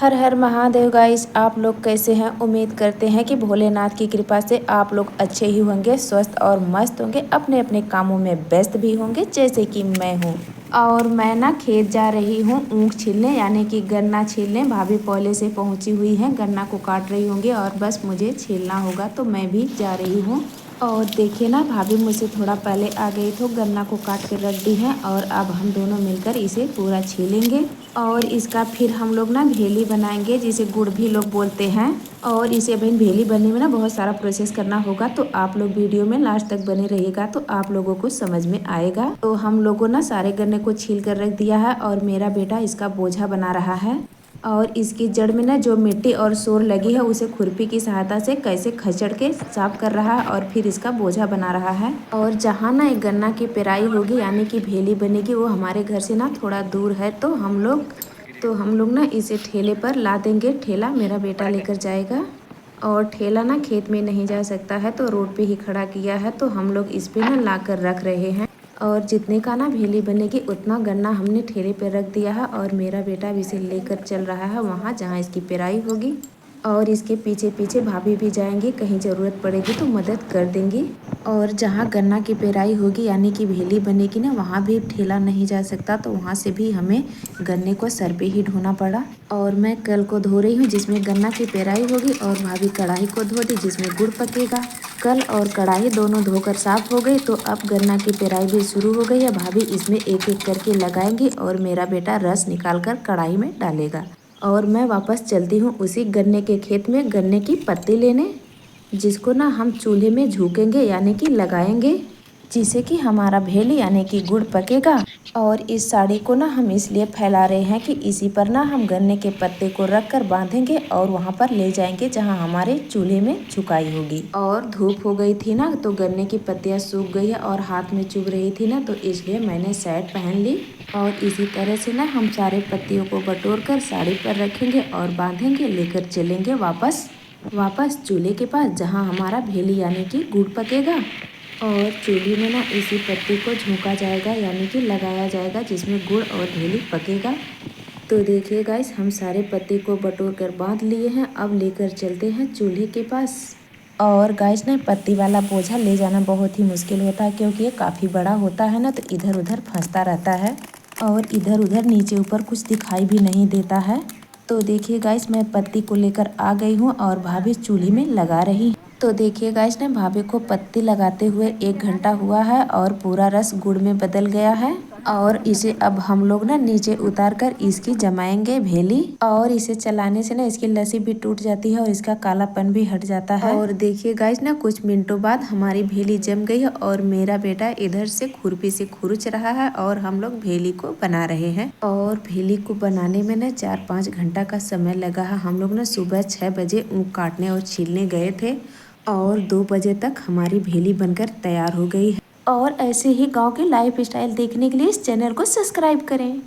हर हर Mahadev guys, आप लोग कैसे हैं। उम्मीद करते हैं कि भोलेनाथ की कृपा से आप लोग अच्छे ही होंगे, स्वस्थ और मस्त होंगे, अपने अपने कामों में व्यस्त भी होंगे जैसे कि मैं हूँ। और मैं ना खेत जा रही हूँ ऊख छीलने, यानी कि गन्ना छीलने। भाभी पहले से पहुँची हुई हैं, गन्ना को काट रही होंगी और बस मुझे छीलना होगा, तो मैं भी जा रही हूँ। और देखिए ना, भाभी मुझसे थोड़ा पहले आ गई तो गन्ना को काट कर रख दी है और अब हम दोनों मिलकर इसे पूरा छीलेंगे। और इसका फिर हम लोग ना भेली बनाएंगे, जिसे गुड़ भी लोग बोलते हैं। और इसे अभी भेली बनने में ना बहुत सारा प्रोसेस करना होगा, तो आप लोग वीडियो में लास्ट तक बने रहिएगा तो आप लोगों को समझ में आएगा। तो हम लोगों ना सारे गन्ने को छील कर रख दिया है और मेरा बेटा इसका बोझा बना रहा है। और इसकी जड़ में ना जो मिट्टी और सोर लगी है उसे खुरपी की सहायता से कैसे खचड़ के साफ कर रहा है और फिर इसका बोझा बना रहा है। और जहाँ ना एक गन्ना की पेराई होगी यानी कि भेली बनेगी, वो हमारे घर से ना थोड़ा दूर है, तो हम लोग ना इसे ठेले पर ला देंगे। ठेला मेरा बेटा लेकर जाएगा और ठेला ना खेत में नहीं जा सकता है, तो रोड पे ही खड़ा किया है, तो हम लोग इस पे ना ला कर रख रहे हैं। और जितने का ना भेली बनेगी उतना गन्ना हमने ठेले पे रख दिया है और मेरा बेटा भी इसे लेकर चल रहा है वहाँ जहाँ इसकी पेराई होगी। और इसके पीछे पीछे भाभी भी जाएंगी, कहीं ज़रूरत पड़ेगी तो मदद कर देंगी। और जहाँ गन्ना की पेराई होगी यानी कि भेली बनेगी ना, वहाँ भी ठेला नहीं जा सकता, तो वहाँ से भी हमें गन्ने को सर पे ही ढोना पड़ा। और मैं कल को धो रही हूँ जिसमें गन्ना की पेराई होगी और भाभी कढ़ाई को धो दी जिसमें गुड़ पकेगा। कल और कढ़ाई दोनों धोकर साफ हो गई, तो अब गन्ना की पेराई भी शुरू हो गई है। भाभी इसमें एक एक करके लगाएंगी और मेरा बेटा रस निकाल कर कढ़ाई में डालेगा। और मैं वापस चलती हूँ उसी गन्ने के खेत में गन्ने की पत्ती लेने, जिसको ना हम चूल्हे में झोंकेंगे यानी कि लगाएंगे, जिससे कि हमारा भेली यानी कि गुड़ पकेगा। और इस साड़ी को ना हम इसलिए फैला रहे हैं कि इसी पर ना हम गन्ने के पत्ते को रख कर बांधेंगे और वहाँ पर ले जाएंगे जहाँ हमारे चूल्हे में झुकाई होगी। और धूप हो गई थी ना, तो गन्ने की पत्तियाँ सूख गई है और हाथ में चुभ रही थी ना, तो इसलिए मैंने शर्ट पहन ली। और इसी तरह से ना हम सारे पत्तियों को बटोर कर साड़ी पर रखेंगे और बांधेंगे, लेकर चलेंगे वापस चूल्हे के पास जहाँ हमारा भेली यानी कि गुड़ पकेगा। और चूल्हे में ना इसी पत्ती को झोंका जाएगा यानी कि लगाया जाएगा, जिसमें गुड़ और भेली पकेगा। तो देखिए गाइस, हम सारे पत्ती को बटोर कर बांध लिए हैं, अब लेकर चलते हैं चूल्हे के पास। और गाइस ना, पत्ती वाला बोझा ले जाना बहुत ही मुश्किल होता है, क्योंकि ये काफ़ी बड़ा होता है ना, तो इधर उधर फंसता रहता है और इधर उधर नीचे ऊपर कुछ दिखाई भी नहीं देता है। तो देखिए गाइस, मैं पत्ती को लेकर आ गई हूँ और भाभी चूल्हे में लगा रही। तो देखिए गाइस ने, भाभी को पत्ती लगाते हुए 1 घंटा हुआ है और पूरा रस गुड़ में बदल गया है। और इसे अब हम लोग ना नीचे उतार कर इसकी जमाएंगे भेली। और इसे चलाने से ना इसकी लस्सी भी टूट जाती है और इसका कालापन भी हट जाता है। और देखिए गाइस ना, कुछ मिनटों बाद हमारी भेली जम गई है और मेरा बेटा इधर से खुरपी से खुरुच रहा है और हम लोग भेली को बना रहे हैं। और भेली को बनाने में ना 4-5 घंटा का समय लगा है। हम लोग ना सुबह 6 बजे ऊख काटने और छीलने गए थे और 2 बजे तक हमारी भेली बनकर तैयार हो गई है। और ऐसे ही गांव के लाइफ स्टाइल देखने के लिए इस चैनल को सब्सक्राइब करें।